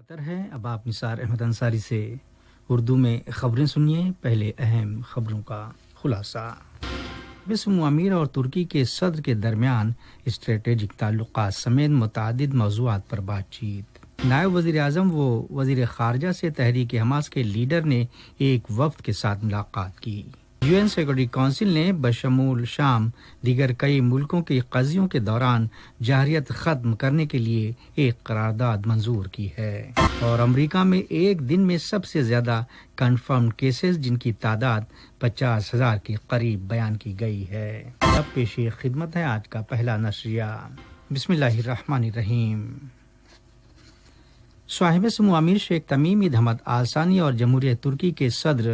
قطر ہے۔ اب آپ نثار احمد انصاری سے اردو میں خبریں سنیے۔ پہلے اہم خبروں کا خلاصہ۔ وسم امیر اور ترکی کے صدر کے درمیان اسٹریٹجک تعلقات سمیت متعدد موضوعات پر بات چیت۔ نائب وزیر اعظم و وزیر خارجہ سے تحریک حماس کے لیڈر نے ایک وفد کے ساتھ ملاقات کی۔ UN سیکورٹی کونسل نے بشمول شام دیگر کئی ملکوں کے قضیوں کے دوران جارحیت ختم کرنے کے لیے ایک قرارداد منظور کی ہے۔ اور امریکہ میں ایک دن میں سب سے زیادہ کنفرم کیسز جن کی تعداد 50,000 کے قریب بیان کی گئی ہے۔ اب پیش خدمت ہے آج کا پہلا نشریہ۔ بسم اللہ الرحمن الرحیم۔ صاحب سمو امیر شیخ تمیم بن حمد آل ثانی اور جمہوریہ ترکی کے صدر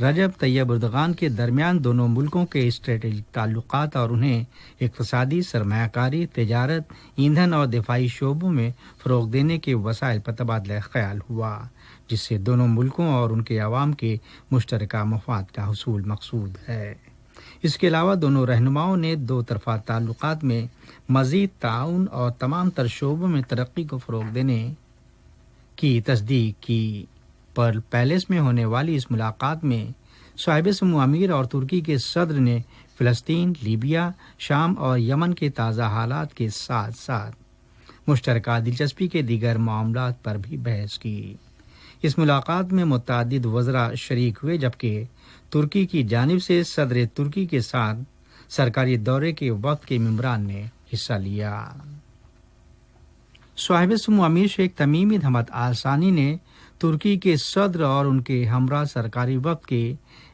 رجب طیب اردوغان کے درمیان دونوں ملکوں کے اسٹریٹجک تعلقات اور انہیں اقتصادی، سرمایہ کاری، تجارت، ایندھن اور دفاعی شعبوں میں فروغ دینے کے وسائل پر تبادلہ خیال ہوا، جس سے دونوں ملکوں اور ان کے عوام کے مشترکہ مفاد کا حصول مقصود ہے۔ اس کے علاوہ دونوں رہنماؤں نے دو طرفہ تعلقات میں مزید تعاون اور تمام تر شعبوں میں ترقی کو فروغ دینے کی تصدیق کی۔ پرل پیلس میں ہونے والی اس ملاقات میں صاحب سمو امیر اور ترکی کے صدر نے فلسطین، لیبیا، شام اور یمن کے تازہ حالات کے ساتھ ساتھ مشترکہ دلچسپی کے دیگر معاملات پر بھی بحث کی۔ اس ملاقات میں متعدد وزراء شریک ہوئے، جبکہ ترکی کی جانب سے صدر ترکی کے ساتھ سرکاری دورے کے وقت کے ممبران نے حصہ لیا۔ صاحب سمو امیر شیخ تمیم بن حمد آل ثانی نے ترکی کے صدر اور ان کے ہمراہ سرکاری وفد کے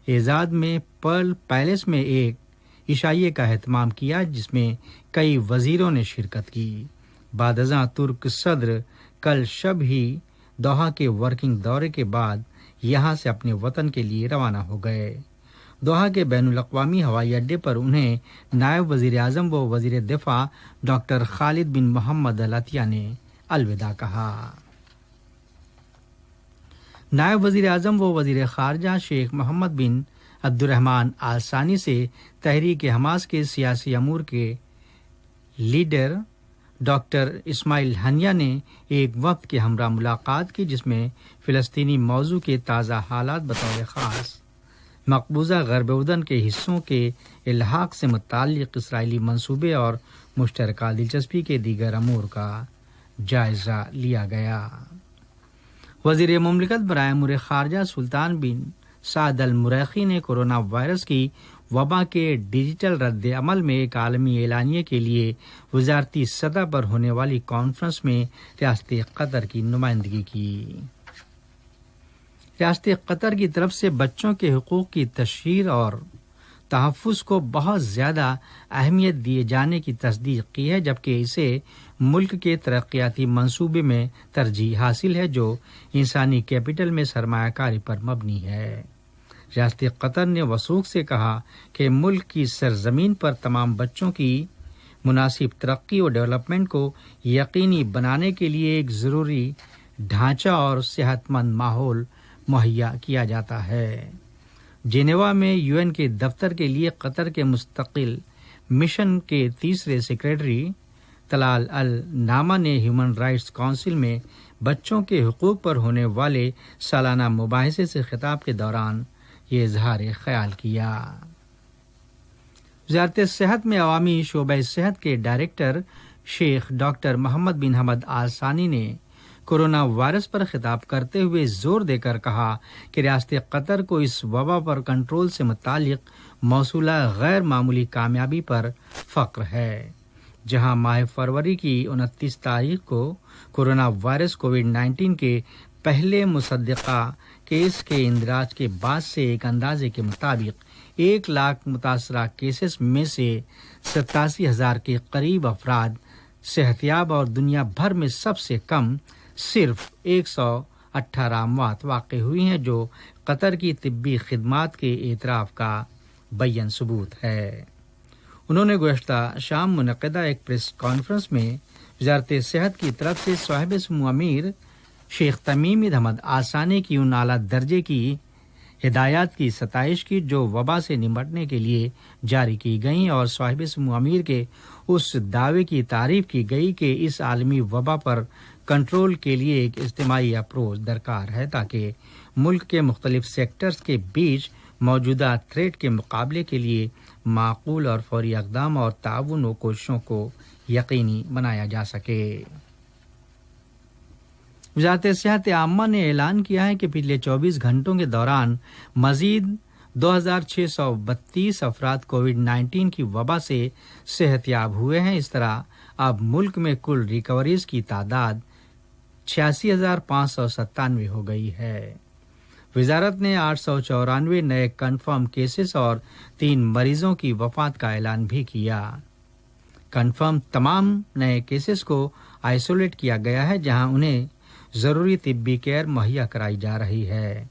اعزاز میں پرل پیلس میں ایک عشائیے کا اہتمام کیا، جس میں کئی وزیروں نے شرکت کی۔ بعد ازاں ترک صدر کل شب ہی دوحہ کے ورکنگ دورے کے بعد یہاں سے اپنے وطن کے لیے روانہ ہو گئے۔ دوحہ کے بین الاقوامی ہوائی اڈے پر انہیں نائب وزیر اعظم و وزیر دفاع ڈاکٹر خالد بن محمد ال عطیہ نے الوداع کہا۔ نائب وزیر اعظم و وزیر خارجہ شیخ محمد بن عبد الرحمن آل ثانی سے تحریک حماس کے سیاسی امور کے لیڈر ڈاکٹر اسماعیل ہنیہ نے ایک وفد کے ہمراہ ملاقات کی، جس میں فلسطینی موضوع کے تازہ حالات بطور خاص مقبوضہ غرب اردن کے حصوں کے الحاق سے متعلق اسرائیلی منصوبے اور مشترکہ دلچسپی کے دیگر امور کا جائزہ لیا گیا۔ وزیر مملکت برائے امور خارجہ سلطان بن سعد المریخی نے کورونا وائرس کی وبا کے ڈیجیٹل رد عمل میں ایک عالمی اعلانیے کے لیے وزارتی سطح پر ہونے والی کانفرنس میں ریاست قطر کی نمائندگی کی۔ ریاست قطر کی طرف سے بچوں کے حقوق کی تشہیر اور تحفظ کو بہت زیادہ اہمیت دیے جانے کی تصدیق کی ہے، جبکہ اسے ملک کے ترقیاتی منصوبے میں ترجیح حاصل ہے جو انسانی کیپٹل میں سرمایہ کاری پر مبنی ہے۔ ریاست قطر نے وثوق سے کہا کہ ملک کی سرزمین پر تمام بچوں کی مناسب ترقی اور ڈیولپمنٹ کو یقینی بنانے کے لیے ایک ضروری ڈھانچہ اور صحت مند ماحول مہیا کیا جاتا ہے۔ جنیوا میں UN کے دفتر کے لیے قطر کے مستقل مشن کے تیسرے سیکریٹری طلال النعمہ نے ہیومن رائٹس کونسل میں بچوں کے حقوق پر ہونے والے سالانہ مباحثے سے خطاب کے دوران یہ اظہار خیال کیا۔ وزارت صحت میں عوامی شعبہ صحت کے ڈائریکٹر شیخ ڈاکٹر محمد بن حمد آل ثانی نے کورونا وائرس پر خطاب کرتے ہوئے زور دے کر کہا کہ ریاست قطر کو اس وبا پر کنٹرول سے متعلق موصولہ غیر معمولی کامیابی پر فخر ہے، جہاں ماہ فروری کی 29 تاریخ کو کورونا وائرس کووڈ-19 کے پہلے مصدقہ کیس کے اندراج کے بعد سے ایک اندازے کے مطابق 1 لاکھ متاثرہ کیسز میں سے 87,000 کے قریب افراد صحتیاب اور دنیا بھر میں سب سے کم صرف 118 اموات واقع ہوئی ہیں، جو قطر کی طبی خدمات کے اعتراف کا بیان ثبوت ہے۔ انہوں نے گزشتہ شام منعقدہ ایک پریس کانفرنس میں وزارت صحت کی طرف سے صاحب سمو امیر شیخ تمیم بن حمد آل ثانی کی ان اعلیٰ درجے کی ہدایات کی ستائش کی جو وبا سے نمٹنے کے لیے جاری کی گئیں، اور صاحب سمو امیر کے اس دعوے کی تعریف کی گئی کہ اس عالمی وبا پر کنٹرول کے لیے ایک اجتماعی اپروچ درکار ہے تاکہ ملک کے مختلف سیکٹرز کے بیچ موجودہ تھریٹ کے مقابلے کے لیے معقول اور فوری اقدام اور تعاون و کوششوں کو یقینی بنایا جا سکے۔ وزارت صحت عامہ نے اعلان کیا ہے کہ پچھلے 24 گھنٹوں کے دوران مزید 2632 افراد کووڈ-19 کی وبا سے صحت یاب ہوئے ہیں۔ اس طرح اب ملک میں کل ریکوریز کی تعداد 86,597 ہو گئی ہے۔ وزارت نے 894 نئے کنفرم کیسز اور 3 مریضوں کی وفات کا اعلان بھی کیا۔ کنفرم تمام نئے کیسز کو آئسولیٹ کیا گیا ہے جہاں انہیں ضروری طبی کیئر مہیا کرائی جا رہی ہے۔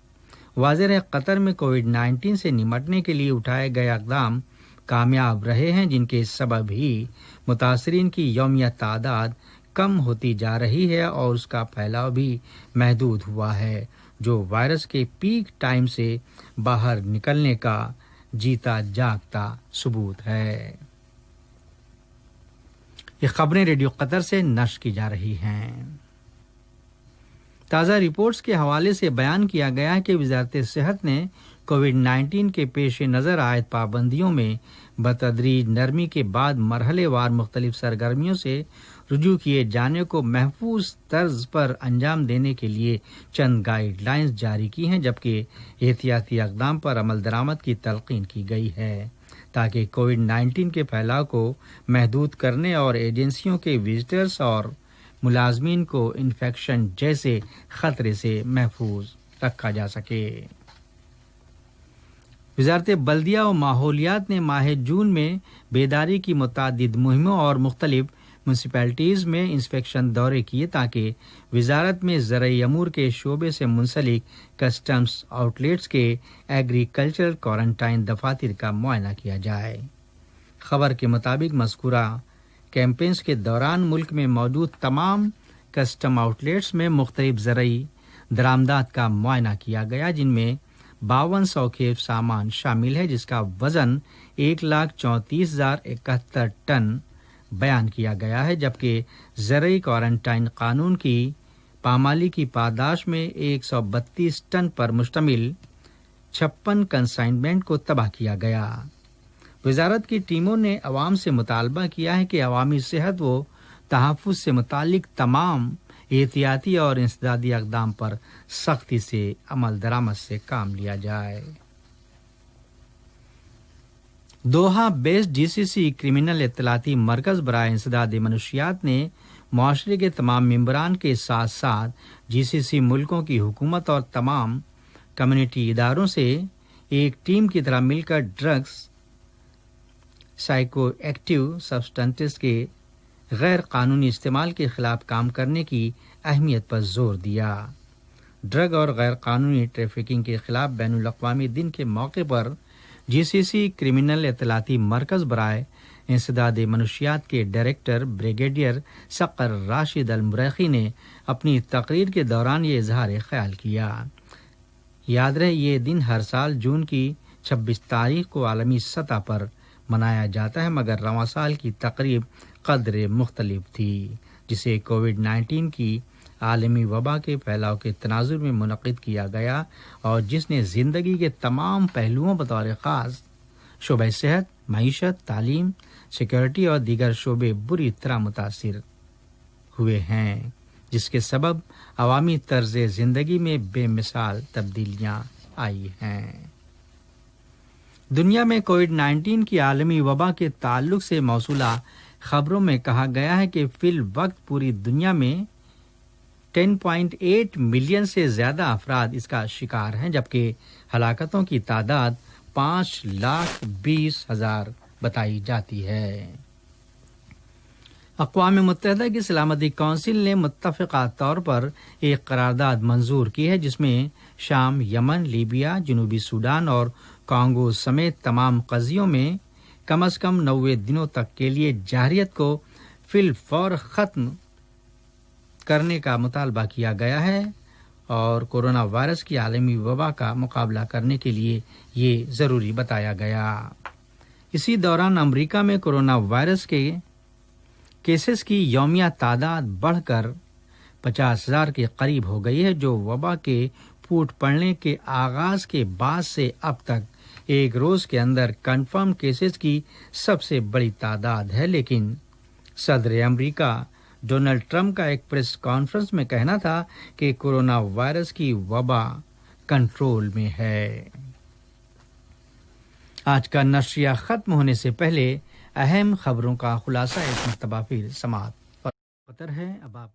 واضح ہے قطر میں کووڈ-19 سے نمٹنے کے لیے اٹھائے گئے اقدام کامیاب رہے ہیں جن کے سبب ہی متاثرین کی یومیہ تعداد کم ہوتی جا رہی ہے اور اس کا پھیلاؤ بھی محدود ہوا ہے جو وائرس کے پیک ٹائم سے باہر نکلنے کا جیتا جاگتا ثبوت ہے۔ یہ خبریں ریڈیو قطر سے نشر کی جا رہی ہیں۔ تازہ رپورٹس کے حوالے سے بیان کیا گیا ہے کہ وزارت صحت نے کووڈ-19 کے پیش نظر عائد پابندیوں میں بتدریج نرمی کے بعد مرحلے وار مختلف سرگرمیوں سے رجوع کیے جانے کو محفوظ طرز پر انجام دینے کے لیے چند گائیڈ لائنز جاری کی ہیں جبکہ احتیاطی اقدام پر عمل درآمد کی تلقین کی گئی ہے تاکہ کووڈ-19 کے پھیلاؤ کو محدود کرنے اور ایجنسیوں کے وزٹرز اور ملازمین کو انفیکشن جیسے خطرے سے محفوظ رکھا جا سکے۔ وزارت بلدیہ و ماحولیات نے ماہ جون میں بیداری کی متعدد مہموں اور مختلف میونسپلٹیز میں انسپیکشن دورے کیے تاکہ وزارت میں زرعی امور کے شعبے سے منسلک کسٹمز آؤٹلیٹس کے ایگریکلچرل کوارنٹائن دفاتر کا معائنہ کیا جائے۔ خبر کے مطابق مذکورہ کیمپینز کے دوران ملک میں موجود تمام کسٹم آؤٹلیٹس میں مختلف زرعی درآمدات کا معائنہ کیا گیا جن میں 5200 کھیپ سامان شامل ہے جس کا وزن 1,34,071 ٹن بیان کیا گیا ہے جبکہ زرعی کوارنٹائن قانون کی پامالی کی پاداش میں 132 ٹن پر مشتمل 56 کنسائنمنٹ کو تباہ کیا گیا۔ وزارت کی ٹیموں نے عوام سے مطالبہ کیا ہے کہ عوامی صحت و تحفظ سے متعلق تمام احتیاطی اور انسدادی اقدام پر سختی سے عمل درآمد سے کام لیا جائے۔ دوحہ بیسڈ GCC کرمنل اطلاعاتی مرکز برائے انسداد منشیات نے معاشرے کے تمام ممبران کے ساتھ ساتھ GCC ملکوں کی حکومت اور تمام کمیونٹی اداروں سے ایک ٹیم کی طرح مل کر ڈرگس سائیکو ایکٹیو سبسٹنسز کے غیر قانونی استعمال کے خلاف کام کرنے کی اہمیت پر زور دیا۔ ڈرگ اور غیر قانونی ٹریفکنگ کے خلاف بین الاقوامی دن کے موقع پر GCC کرمنل اطلاعاتی مرکز برائے انسداد منشیات کے ڈائریکٹر بریگیڈیئر سقر راشد المریخی نے اپنی تقریر کے دوران یہ اظہار خیال کیا۔ یاد رہے یہ دن ہر سال جون کی 26 تاریخ کو عالمی سطح پر منایا جاتا ہے مگر رواں سال کی تقریب قدر مختلف تھی جسے کووڈ-19 کی عالمی وبا کے پھیلاؤ کے تناظر میں منعقد کیا گیا اور جس نے زندگی کے تمام پہلوؤں بطور خاص شعبہ صحت، معیشت، تعلیم، سیکورٹی اور دیگر شعبے بری طرح متاثر ہوئے ہیں جس کے سبب عوامی طرز زندگی میں بے مثال تبدیلیاں آئی ہیں۔ دنیا میں کووڈ-19 کی عالمی وبا کے تعلق سے موصولہ خبروں میں کہا گیا ہے کہ فی الوقت پوری دنیا میں 10.8 ملین سے زیادہ افراد اس کا شکار ہیں جبکہ ہلاکتوں کی تعداد 5,20,000 بتائی جاتی ہے۔ اقوام متحدہ کی سلامتی کونسل نے متفقہ طور پر ایک قرارداد منظور کی ہے جس میں شام، یمن، لیبیا، جنوبی سوڈان اور کانگو سمیت تمام قضیوں میں کم از کم 90 دنوں تک کے لیے جارحیت کو فی الفور ختم کرنے کا مطالبہ کیا گیا ہے اور کورونا وائرس کی عالمی وبا کا مقابلہ کرنے کے لیے یہ ضروری بتایا گیا۔ اسی دوران امریکہ میں کورونا وائرس کے کیسز کی یومیہ تعداد بڑھ کر 50,000 کے قریب ہو گئی ہے، جو وبا کے پھوٹ پڑنے کے آغاز کے بعد سے اب تک ایک روز کے اندر کنفرم کیسز کی سب سے بڑی تعداد ہے۔ لیکن صدر امریکہ ڈونلڈ ٹرمپ کا ایک پریس کانفرنس میں کہنا تھا کہ کورونا وائرس کی وبا کنٹرول میں ہے۔ آج کا نشریہ ختم ہونے سے پہلے اہم خبروں کا خلاصہ ایک مرتبہ پھر سماعت پر ہے۔ اب آپ